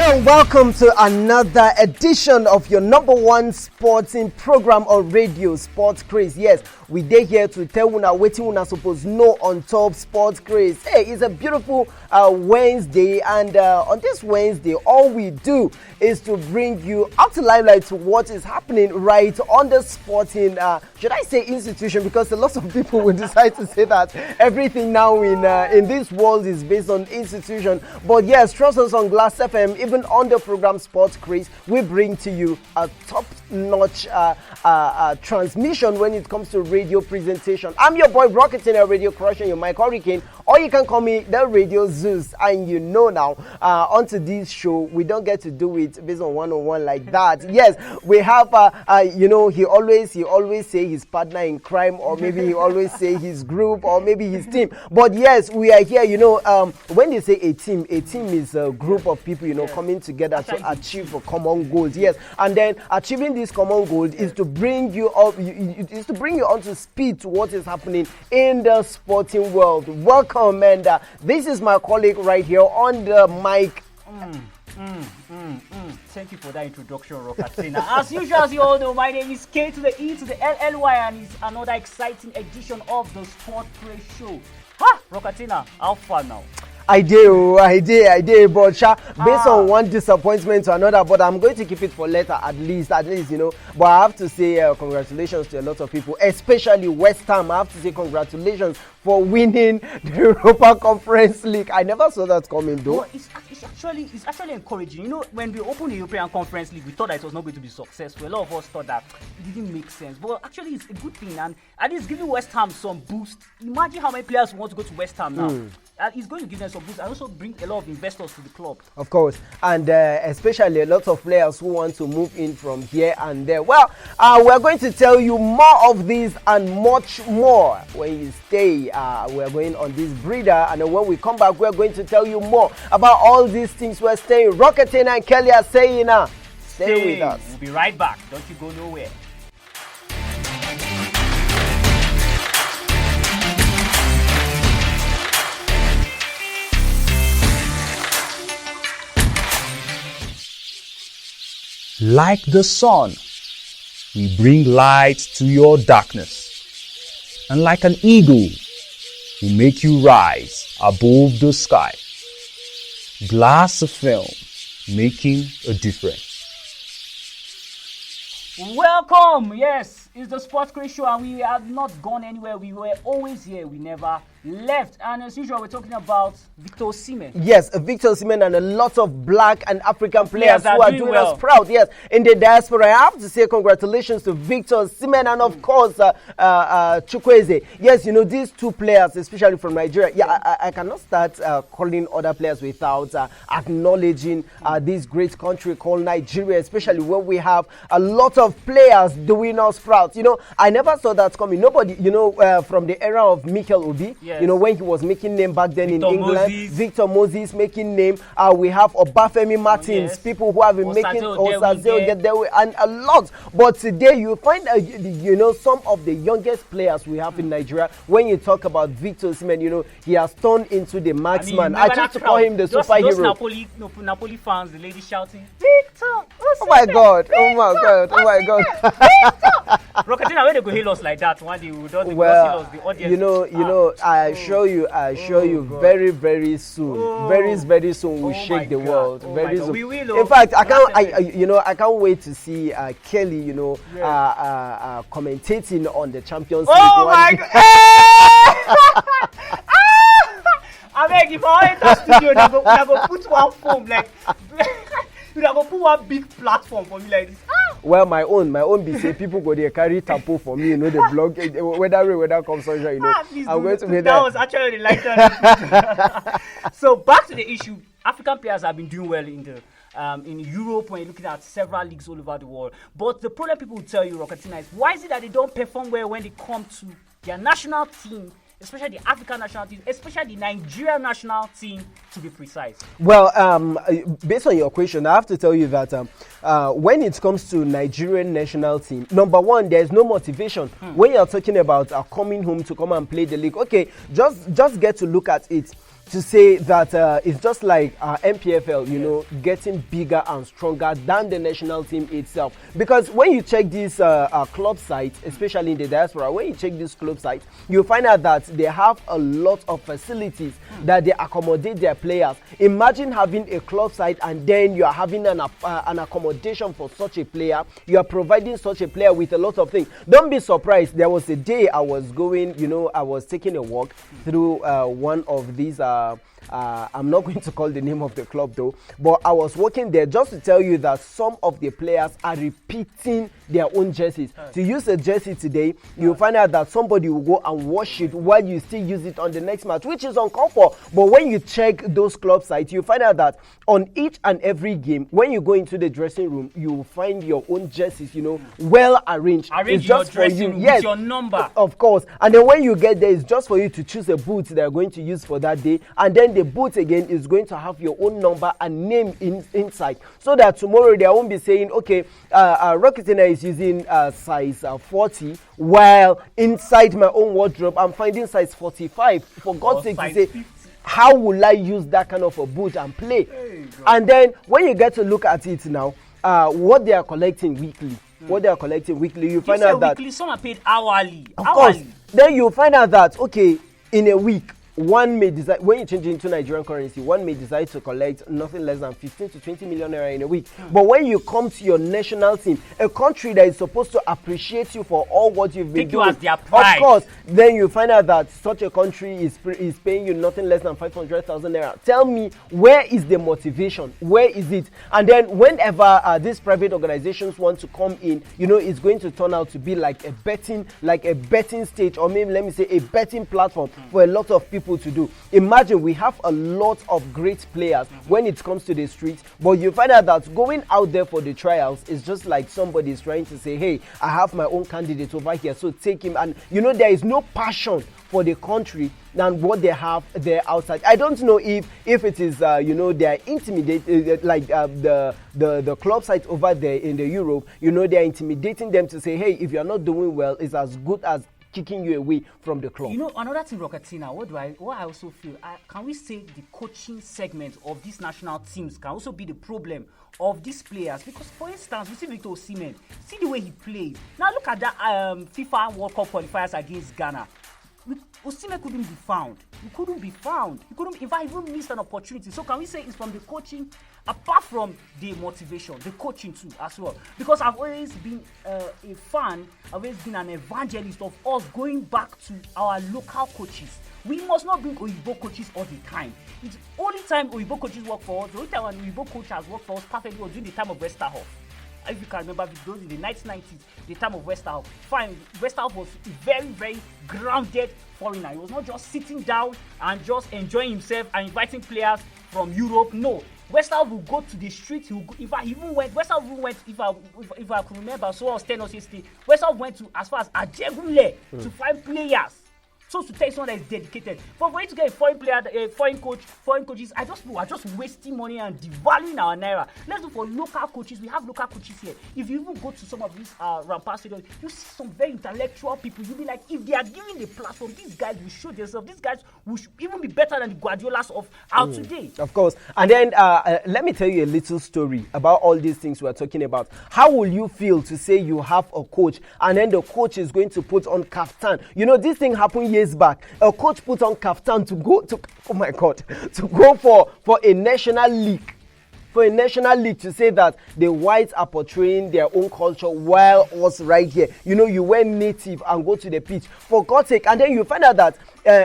and welcome to another edition of your number one sporting program on radio, Sports Craze. Yes, we dey here to tell una wetin una suppose know on top Sports Craze. Hey, it's a beautiful Wednesday, and on this Wednesday, all we do is to bring you out to limelight to what is happening right on the sporting, should I say institution, because a lot of people will decide to say that everything now in this world is based on institution. But yes, trust us on Glass FM, even on the program Sports Craze, we bring to you a top-notch transmission when it comes to radio presentation. I'm your boy Rocketina, Radio Crushing, your Mike Hurricane, or you can call me the Radio Zeus. And you know now, onto this show, we don't get to do it based on one-on-one like that. Yes, we have, he always say his partner in crime, or maybe he always say his group, or maybe his team. But yes, we are here, when they say a team is a group of people, coming together to achieve a common goals. Yes, and then achieving this common goal is to bring you up, is to bring you onto speed to what is happening in the sporting world. Welcome, and this is my colleague right here on the mic. Thank you for that introduction, Rocketina. As usual, as you all know, my name is K to the E to the LLY, and it's another exciting edition of the Sport Craze Show. Ha! Rocketina, how far now? I did, but based on one disappointment to another, but I'm going to keep it for later, at least, But I have to say congratulations to a lot of people, especially West Ham. I have to say congratulations for winning the Europa Conference League. I never saw that coming, though. Well, it's actually encouraging. When we opened the European Conference League, we thought that it was not going to be successful. A lot of us thought that it didn't make sense. But actually, it's a good thing, and it's giving West Ham some boost. Imagine how many players want to go to West Ham now. It's going to give them some boost and also bring a lot of investors to the club. Of course, and especially a lot of players who want to move in from here and there. Well, we're going to tell you more of this and much more when you stay. We're going on this breather, and when we come back, we're going to tell you more about all these things we're saying. Rocketina and Kelly are saying, stay with us. We'll be right back. Don't you go nowhere. Like the sun, we bring light to your darkness. And like an eagle, we make you rise above the sky. Glass FM, making a difference. Welcome, yes, it's the Sports Craze Show, and we have not gone anywhere. We were always here, we never left. And as usual, we're talking about Victor Osimhen. Yes, Victor Osimhen and a lot of black and African players who are doing us proud. Yes, in the diaspora. I have to say congratulations to Victor Osimhen and of course CRAZE. Yes, these two players, especially from Nigeria. Yeah, I cannot start calling other players without acknowledging this great country called Nigeria, especially when we have a lot of players doing us proud. I never saw that coming. Nobody, from the era of Mikel Obi, yes, when he was making name back then Victor in England, Victor Moses making name. We have Obafemi Martins, yes, people who have been making Osaze and a lot. But today you find, some of the youngest players we have in Nigeria. When you talk about Victor Osimhen, he has turned into the marksman. I choose to call him the superhero. Those Napoli fans, the lady shouting, Victor Osimhen, oh my God, Rocketina, when they go hail us like that, one day we don't well, the audience. I assure you, very, very soon, very soon we'll shake the world. Very soon. We will. In fact, I can't wait to see Kelly, commentating on the Champions League. Oh my God! I beg, if I enter studio, I go put one foam like. You go put one big platform for me like this. Well, my own be say people go there carry tapo for me, the blog, whether comes sunshine, I'm going to be there. That was actually like that. So back to the issue, African players have been doing well in Europe when you're looking at several leagues all over the world. But the problem people will tell you, Rocketina, is why is it that they don't perform well when they come to their national team, especially the African national team, especially the Nigerian national team, to be precise? Well, based on your question, I have to tell you that when it comes to Nigerian national team, number one, there's no motivation. When you're talking about coming home to come and play the league, okay, just get to look at it. to say that it's just like MPFL, you know, getting bigger and stronger than the national team itself. Because when you check these club sites, especially in the diaspora, when you check these club sites, you find out that they have a lot of facilities that they accommodate their players. Imagine having a club site and then you are having an accommodation for such a player. You are providing such a player with a lot of things. Don't be surprised. There was a day I was going, you know, I was taking a walk through one of these I'm not going to call the name of the club though, but I was working there just to tell you that some of the players are repeating their own jerseys. To use a jersey today, you'll find out that somebody will go and wash it while you still use it on the next match, which is uncalled for. But when you check those club sites, you find out that on each and every game, when you go into the dressing room, you will find your own jerseys, you know, well arranged. Arrange your dressing room with your number. Of course. And then when you get there, it's just for you to choose a boot that you're going to use for that day. And then the boot again is going to have your own number and name inside, so that tomorrow they won't be saying, okay, Rocketina is using size 40, while inside my own wardrobe I'm finding size 45. For God's sake, to say, 50. How will I use that kind of a boot and play? And then when you get to look at it now, what they are collecting weekly, you find out that weekly, some are paid hourly. Of course. Then you find out that, okay, in a week, one may decide, when you change it into Nigerian currency, one may decide to collect nothing less than 15 to 20 million naira in a week. But when you come to your national team, a country that is supposed to appreciate you for all what you've been doing, you as their pride. Of course, then you find out that such a country is paying you nothing less than 500,000 naira. Tell me, where is the motivation? Where is it? And then whenever these private organizations want to come in, you know, it's going to turn out to be like a betting stage, or maybe let me say a betting platform for a lot of people to do. Imagine, we have a lot of great players when it comes to the streets, but you find out that going out there for the trials is just like somebody is trying to say, hey, I have my own candidate over here, so take him. And you know, there is no passion for the country than what they have there outside. I don't know if it is you know, they are intimidated, like the club site over there in the Europe, you know, they are intimidating them to say, hey, if you are not doing well, it's as good as kicking you away from the club. You know, another thing, Rocketina, what I also feel, can we say the coaching segment of these national teams can also be the problem of these players? Because, for instance, we see Victor Osimhen, see the way he played. Now look at that FIFA World Cup qualifiers against Ghana. Osimhen couldn't be found. He couldn't be found. He couldn't, in fact, he even missed an opportunity. So can we say it's from the coaching, apart from the motivation, the coaching too as well? Because I've always been a fan, I've always been an evangelist of us going back to our local coaches. We must not bring Oyibo coaches all the time. It's the only time Oyibo coaches work for us, the only time an Oyibo coach has worked for us perfectly was during the time of Westerhoff. If you can remember, those in the 1990s, the time of Westerhoff. Fine, Westerhoff was a very, very grounded foreigner. He was not just sitting down and just enjoying himself and inviting players from Europe. No, Westerhoff will go to the streets. Westerhoff even went, if I can remember, so I was 10 or 16. Westerhoff went to as far as Ajegule to find players. So to take someone that is dedicated. But for you to get a foreign player, a foreign coaches, I just know are just wasting money and devaluing our naira. Let's look for local coaches. We have local coaches here. If you even go to some of these rampart stadiums, you see some very intellectual people. You'll be like, if they are giving the platform, these guys will show themselves. These guys will even be better than the Guardiolas of our today. Of course. And then let me tell you a little story about all these things we are talking about. How will you feel to say you have a coach and then the coach is going to put on kaftan? You know, this thing happened years back. A coach put on kaftan to go for a national league. For a national league, to say that the whites are portraying their own culture while us right here, you know, you wear native and go to the pitch, for God's sake. And then you find out that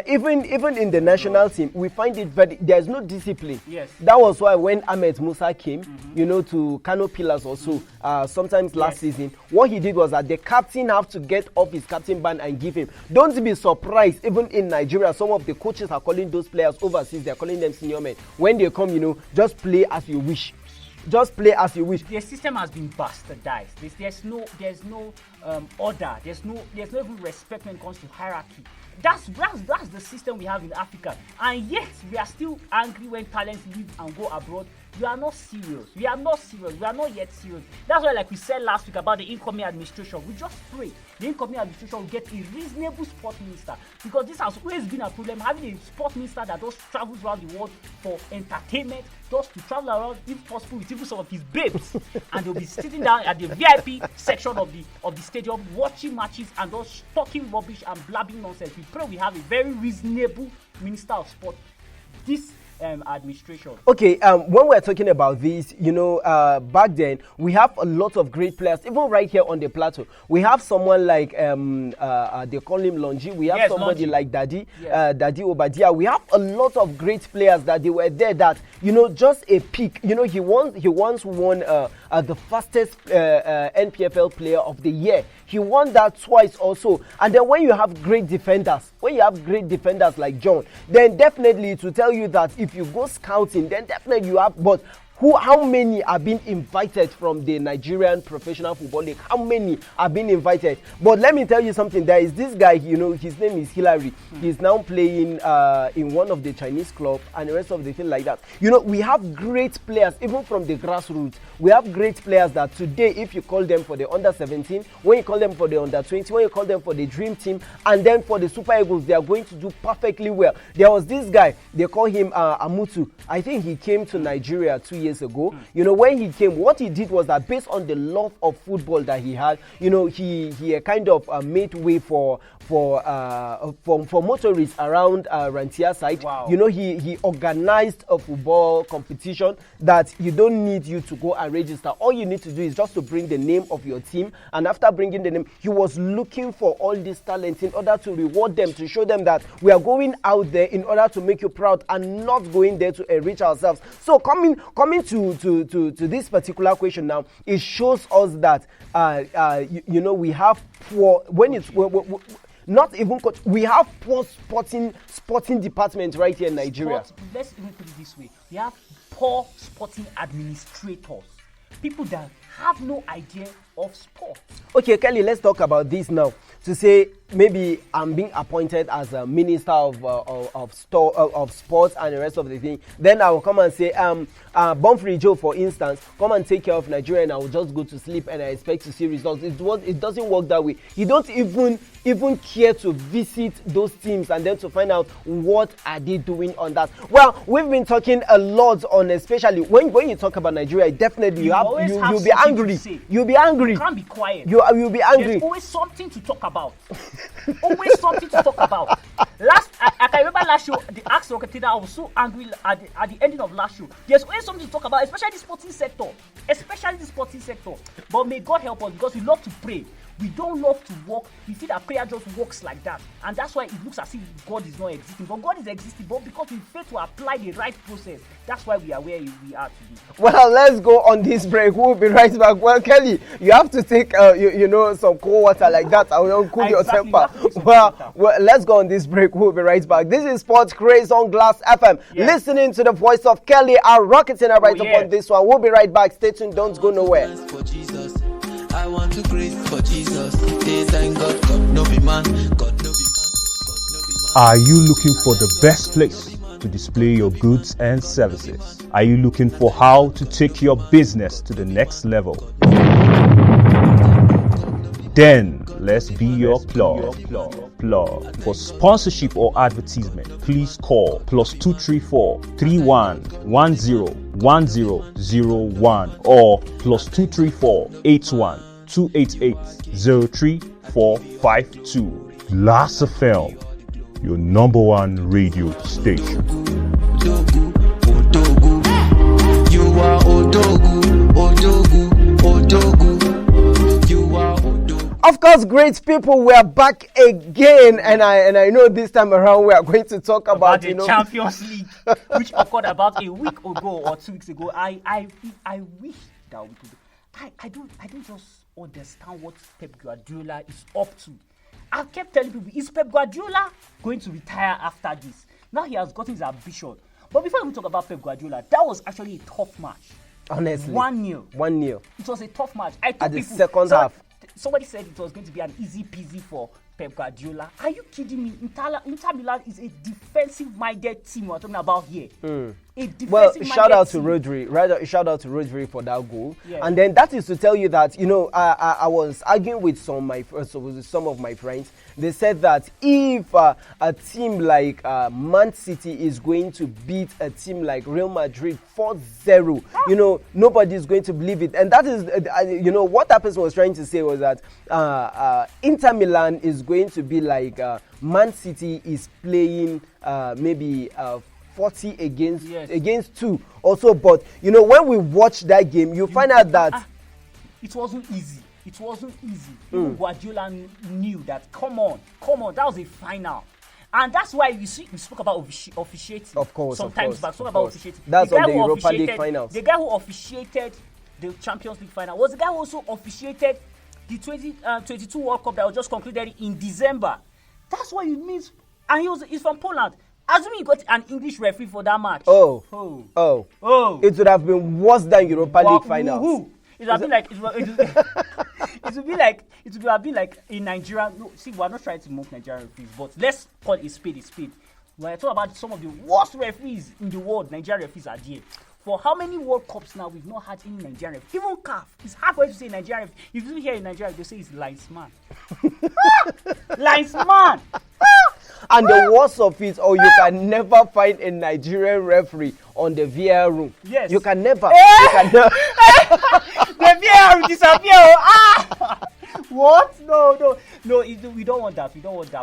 even in the national team, we find it very, there's no discipline. Yes. That was why when Ahmed Musa came, you know, to Kano Pillars also, sometimes last season, what he did was that the captain have to get off his captain band and give him. Don't be surprised, even in Nigeria, some of the coaches are calling those players overseas, they're calling them senior men. When they come, you know, just play as you wish. Just play as you wish. The system has been bastardized. There's no order. There's no even respect when it comes to hierarchy. That's the system we have in Africa. And yet we are still angry when talents leave and go abroad You are not serious. We are not serious. We are not yet serious. That's why, like we said last week about the incoming administration, we just pray the incoming administration will get a reasonable sport minister, because this has always been a problem, having a sport minister that just travels around the world for entertainment, just to travel around, if possible, with even some of his babes, and they'll be sitting down at the VIP section of the stadium, watching matches and just talking rubbish and blabbing nonsense. We pray we have a very reasonable minister of sport this administration. Okay, when we're talking about this, back then we have a lot of great players, even right here on the plateau. We have someone like they call him Longi. We have somebody like Daddy Obadia. We have a lot of great players that they were there that just a peak. He once won the fastest NPFL player of the year. He won that twice also. And then when you have great defenders like John, then definitely it will tell you that if you go scouting, then definitely you have. But how many are being invited from the Nigerian Professional Football League? How many are being invited? But let me tell you something. There is this guy, his name is Hilary. He's now playing in one of the Chinese clubs and the rest of the thing like that. We have great players, even from the grassroots. We have great players that today, if you call them for the under-17, when you call them for the under-20, when you call them for the dream team, and then for the Super Eagles, they are going to do perfectly well. There was this guy, they call him Amutu. I think he came to Nigeria 2 years ago. When he came, what he did was that based on the love of football that he had, he kind of made way for motorists around Rantia side. Wow. He organized a football competition that you don't need you to go and register. All you need to do is just to bring the name of your team, and after bringing the name, he was looking for all these talents in order to reward them, to show them that we are going out there in order to make you proud and not going there to enrich ourselves. So coming to this particular question now, it shows us that we have poor when it's not even coach. We have poor sporting department right here in Nigeria. Let's even put it this way: we have poor sporting administrators, people that have no idea of sport. Okay, Kelly, let's talk about this now. To say maybe I'm being appointed as a minister of sports and the rest of the thing. Then I will come and say, Bonfrey Joe, for instance, come and take care of Nigeria, and I will just go to sleep and I expect to see results. It doesn't work that way. You don't even care to visit those teams and then to find out what are they doing on that. Well, we've been talking a lot on, especially when you talk about Nigeria, definitely you'll be angry. You'll be angry. You can't be quiet. You'll be angry. There's always something to talk about. Always something to talk about. I can remember last show, the Ask Rocketina, I was so angry at the ending of last show. There's always something to talk about, especially the sporting sector. But may God help us, because we love to pray. We don't love to walk. We feel that prayer just works like that. And that's why it looks as if God is not existing. But God is existing. But because we fail to apply the right process, that's why we are where we are today. Well, let's go on this break. We'll be right back. Well, Kelly, you have to take some cold water like that. I will cool your temper. Well, let's go on this break. We'll be right back. This is Sports Craze on Glass FM. Yes. Listening to the voice of Kelly, our rocketing right upon this one. We'll be right back. Stay tuned. Don't go nowhere. I want to grace for Jesus. They thank God no be man. God no be man. Are you looking for the best place to display your goods and services? Are you looking for how to take your business to the next level? Then let's be your plug. For sponsorship or advertisement, please call +234 3110 1001 or +234 81 288 03452. Glass FM, your number one radio station. You are Odogu, Odogu, Odogu. You are Odogu. Of course, great people, we are back again, and I know this time around we are going to talk about the Champions League, which occurred about a week ago or 2 weeks ago. I wish that we could. I don't just understand what Pep Guardiola is up to. I kept telling people, is Pep Guardiola going to retire after this? Now he has gotten his ambition. But before we talk about Pep Guardiola, that was actually a tough match. Honestly. 1-0. It was a tough match. At the second half. Somebody said it was going to be an easy peasy for Pep Guardiola. Are you kidding me? Inter Milan is a defensive-minded team we're talking about here. Well, shout out to Rodri. Shout out to Rodri for that goal. Yeah. And then that is to tell you that, you know, I was arguing with some of my friends. They said that if a team like Man City is going to beat a team like Real Madrid 4-0, you know, nobody is going to believe it. And that is, you know, what that person was trying to say was that Inter Milan is going to be like Man City is playing maybe 40 against 2 also. But you know, when we watch that game, you find out that it wasn't easy. Even Guardiola knew that. Come on, that was a final. And that's why we spoke about officiating. Of course, sometimes back. Spoke about officiating. That's on the Europa League finals. The guy who officiated the Champions League final was the guy who also officiated the 2022 World Cup that was just concluded in December. That's what it means. And he's from Poland. Assuming you got an English referee for that match. Oh. It would have been worse than Europa League finals. It would have been like it would have been like in Nigeria. No, see, we're not trying to mock Nigerian referees, but let's call it a spade a spade. We're talking about some of the worst referees in the world. Nigerian referees are there. For how many World Cups now we've not had any Nigerian referee? Even CAF. It's hard for you to say Nigerian referee. If you hear in Nigeria, they say it's linesman. Linesman. And the worst of it, you can never find a Nigerian referee on the VAR room. Yes. You can never. The VAR will disappear. What? No. We don't want that.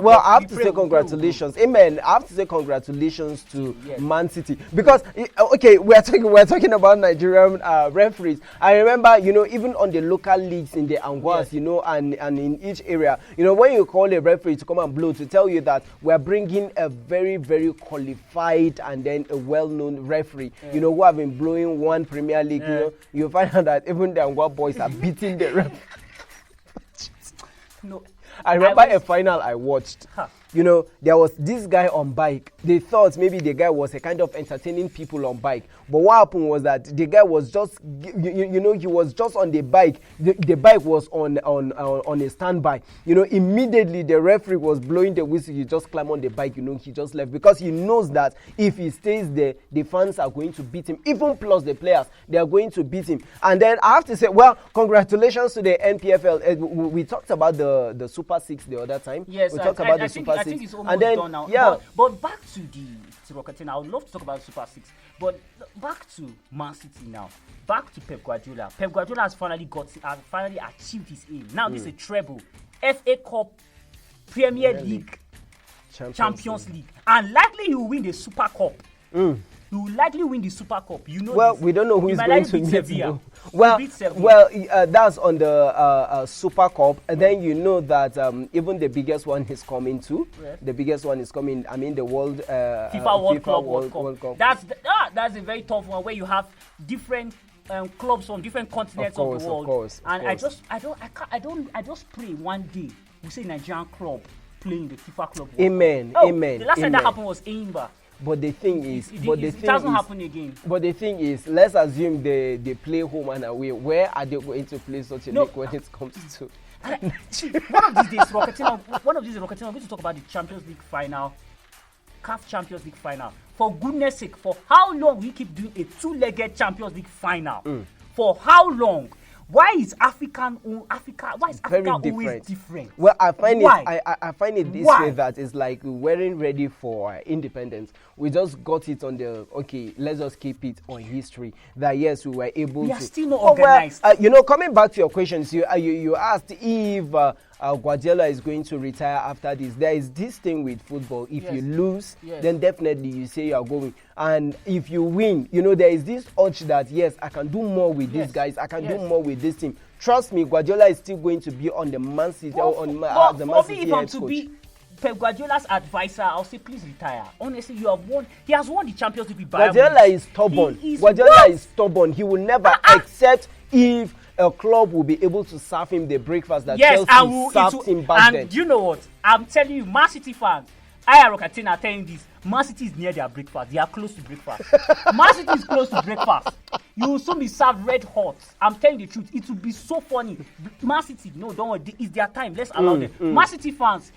Well, I have to say congratulations. Amen. I have to say congratulations to Man City. Because, okay, we're talking about Nigerian referees. I remember, you know, even on the local leagues in the Anguas, you know, and in each area, you know, when you call a referee to come and blow, to tell you that we're bringing a very, very qualified and then a well-known referee, you know, who have been blowing one Premier League, you know, you find out that even the Angua boys are beating the referee. No, I remember a final I watched. You know, there was this guy on bike. They thought maybe the guy was a kind of entertaining people on bike. But what happened was that the guy was just, you know, he was just on the bike. The bike was on a standby. You know, immediately the referee was blowing the whistle. He just climbed on the bike. You know, he just left because he knows that if he stays there, the fans are going to beat him. Even plus the players, they are going to beat him. And then I have to say, well, congratulations to the NPFL. We talked about the Super 6 the other time. Yes, we talked about the Super 6. I think it's almost done now. Yeah. But back to the Rocket, I would love to talk about Super 6. But back to Man City now. Back to Pep Guardiola. Pep Guardiola has finally achieved his aim. Now this is a treble. FA Cup, Premier League, Champions League. And likely he will win the Super Cup. He will likely win the Super Cup. You know. Well, this. We don't know who is going to beat Sevilla. Well, that's on the Super Cup, and then you know that even the biggest one is coming too. Yeah. The biggest one is coming. I mean, the FIFA World Cup. That's a very tough one where you have different clubs from different continents of the world. Of course. I just pray one day we see Nigerian club playing the FIFA Club. Amen. The last time that happened was Aimba. But the thing is, it doesn't happen again. But the thing is, let's assume they play home and away. Where are they going to play such a league when it comes to? One of these days, Rocketino, I'm going to talk about the Champions League final, CAF Champions League final. For goodness sake, for how long will you keep doing a two-legged Champions League final? For how long? Why is Africa always different? Well, I find it this way that it's like we weren't ready for independence. We just got it on the let's just keep it on history. That yes, we were able to. We are still not organized. You know, coming back to your questions, you asked if Guardiola is going to retire after this. There is this thing with football. If you lose, then definitely you say you are going. And if you win, you know, there is this urge that, yes, I can do more with these guys. I can do more with this team. Trust me, Guardiola is still going to be on the Man City, the Man City if I'm to be Pep Guardiola's advisor, I'll say, please retire. Honestly, you have won. He has won the Champions League with Bayern. Guardiola is stubborn. Guardiola is stubborn. He will never accept if a club will be able to serve him the breakfast that Chelsea served him back then. And you know what? I'm telling you, Man City fans, I and Rocatina are telling this. Man City is near their breakfast. They are close to breakfast. Man City is close to breakfast. You will soon be served red hot. I'm telling the truth. It will be so funny. Man City, no, don't worry. It's their time. Let's allow them. Man City fans,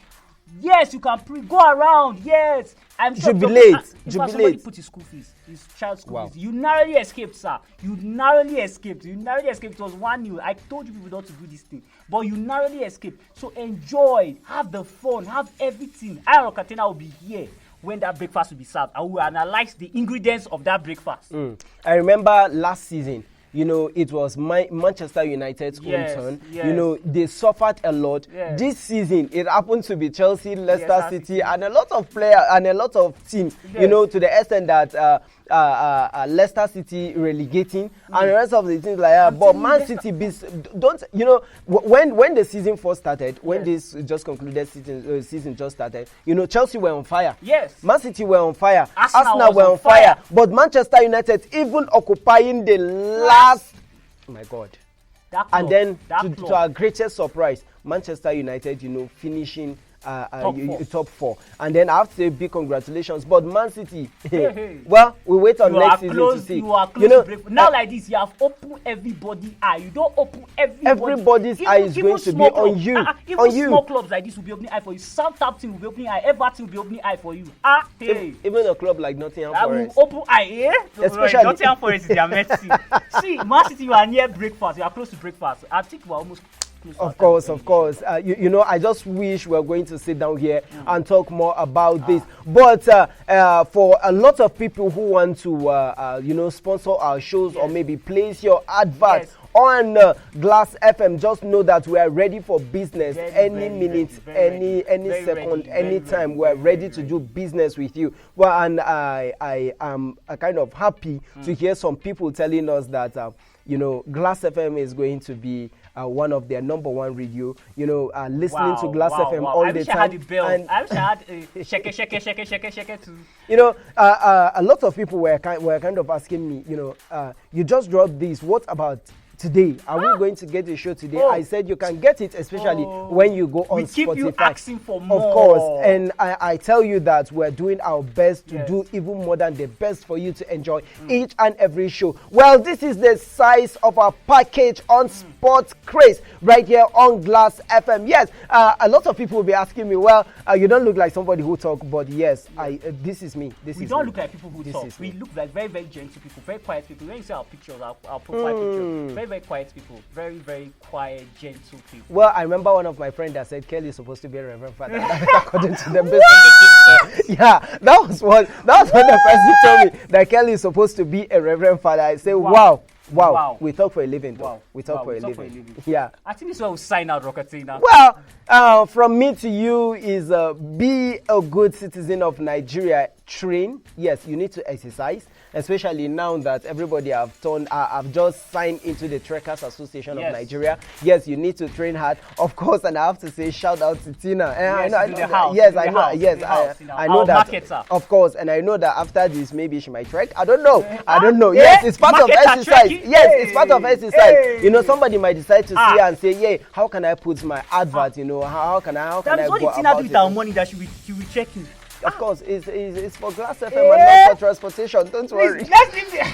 yes, you can go around. Yes, I'm sure. Jubilate. Somebody put his school fees, his child's school fees. You narrowly escaped, sir. You narrowly escaped. It was 1-0. I told you people not to do this thing, but you narrowly escaped. So enjoy, have the fun, have everything. I and Rocatina will be here when that breakfast will be served. I will analyze the ingredients of that breakfast. I remember last season, you know, it was Manchester United's own turn. Yes. You know, they suffered a lot. Yes. This season, it happened to be Chelsea, Leicester City, and a lot of players and a lot of teams, you know, to the extent that Leicester City relegating and the rest of the teams like that. But Man City don't, you know, when the season first started, when this just concluded season just started, you know, Chelsea were on fire. Yes. Man City were on fire. Arsenal were on fire. But Manchester United even occupying the last, oh my God. And then to our greatest surprise, Manchester United, you know, finishing top four. And then I have to say big congratulations. But Man City, well, we wait on next season to see. You are close to break. Now like this, you have opened everybody's eye. You don't open everybody's eye is going to be on you. Even small clubs like this will be opening eye for you. Southampton will be opening eye. Everton will be opening eye for you. Even a club like Nottingham Forest will open eye. Especially Nottingham Forest is their mercy. See, Man City, you are near breakfast. You are close to breakfast. I think we are almost. Of course. You know, I just wish we were going to sit down here and talk more about this. But for a lot of people who want to, you know, sponsor our shows or maybe place your advert on Glass FM, just know that we are ready for business any minute, any second, any time. We are ready to do business with you. Well, and I am kind of happy to hear some people telling us that, you know, Glass FM is going to be one of their number one radio, you know, listening to Glass FM all the time. I wish I had a shake too. You know, a lot of people were kind of asking me, you know, you just dropped this. What about today? Are we going to get a show today? I said you can get it, especially when you go on Spotify. We keep you asking for more. Of course. And I tell you that we're doing our best to do even more than the best for you to enjoy each and every show. Well, this is the size of our package on Sports Craze right here on Glass FM. Yes, a lot of people will be asking me, well, you don't look like somebody who talk, but yes, this is me. We don't look like people who talk. We look like very, very gentle people, very quiet people. When you see our pictures, our profile pictures, very, very quiet people, very, very quiet, gentle people. Well, I remember one of my friends that said Kelly is supposed to be a reverend father. According to them, based on the picture. Yeah, that was what the person told me, that Kelly is supposed to be a reverend father. I say, wow. We talk for a living, though. We talk for a living. Yeah. I think this is where we sign out, Rocatina. Well, from me to you is be a good citizen of Nigeria. Train. Yes, you need to exercise, especially now that everybody have just signed into the Trekkers Association of Nigeria. Yes, you need to train hard, of course, and I have to say shout out to Tina. I know that. Marketer. Of course, and I know that after this, maybe she might trek. I don't know. Yes, it's part of exercise. Yes, it's part of exercise. You know, somebody might decide to see her and say, "Yeah, how can I put my advert? You know, how can I go about it?" That is what Tina do with our money that she will check you. Of course, it's for Glass FM and not for transportation. Don't worry. Let's leave it.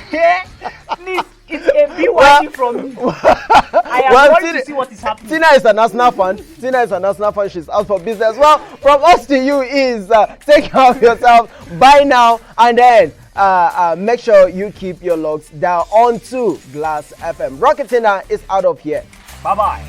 Please, it's a BYD from me. I am going to see what is happening. Tina is an Arsenal fan. She's out for business. Well, from us to you is take care of yourself. Bye now, and then make sure you keep your logs down onto Glass FM. Rocketina is out of here. Bye-bye.